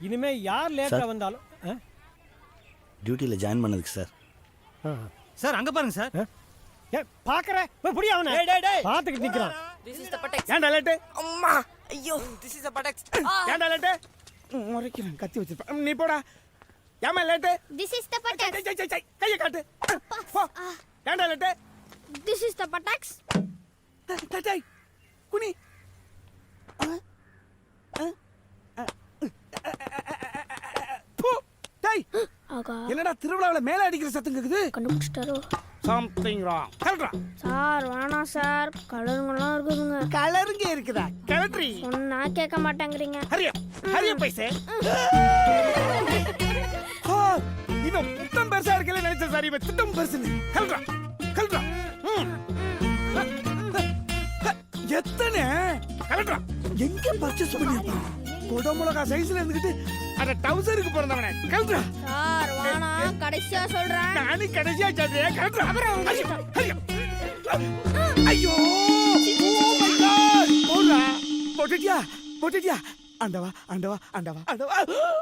இனிமே யார் லேட்டா வந்தாலும் டியூட்டியில் ஜாயின் பண்ணதுக்கு சார். சார் அங்க பாருங்க சார். பாக்குறேன் புடி அவனை பாத்துக்கிட்டு நிக்கிறான். ஏன்டா லேட்டு? அம்மா ஐயோ திஸ் இஸ் a patex. ஏன்டா லேட்டு? முறைக்கிறேன் கத்தி வச்சிருப்பேன். நீ போடா. ஏமா late? This is the patex. கையை காட்டு. போ. ஏன்டா late? This is the patex. டேய் குனி. டேய் ஆகா என்னடா திருவிழாவுல மேல அடிக்கிற சத்தம் கேக்குது? கண்டுபிடிச்சிட்டாரோ? Something wrong. கரெக்டா? சார் வேணாம் சார், கலருங்கெல்லாம் இருக்குதுங்க. கலருங்க இருக்குதா? கலட்ரி. சொன்னா கேட்க மாட்டேங்கிறீங்க. ஹரியா பைசே. இவன் புத்தம் பெருசா இருக்கல நினைச்ச சார், இவன் திட்டம் பெருசுன்னு. கலட்ரா. எத்தனை கலட்ரா? எங்க பர்ச்சேஸ் பண்ணிருப்பான்? கொடமுளகா சைஸ்ல இருந்துகிட்டு அத டவுசருக்கு பிறந்தவனே. கலட்ரா. சார் வேணாம், கடைசியா சொல்றேன். நானி கடைசியா சொல்றேன். கலட்ரா. ஹரியா. ஐயோ ஓ மை காட். போடா. போட்டுட்டியா? ஆண்டவா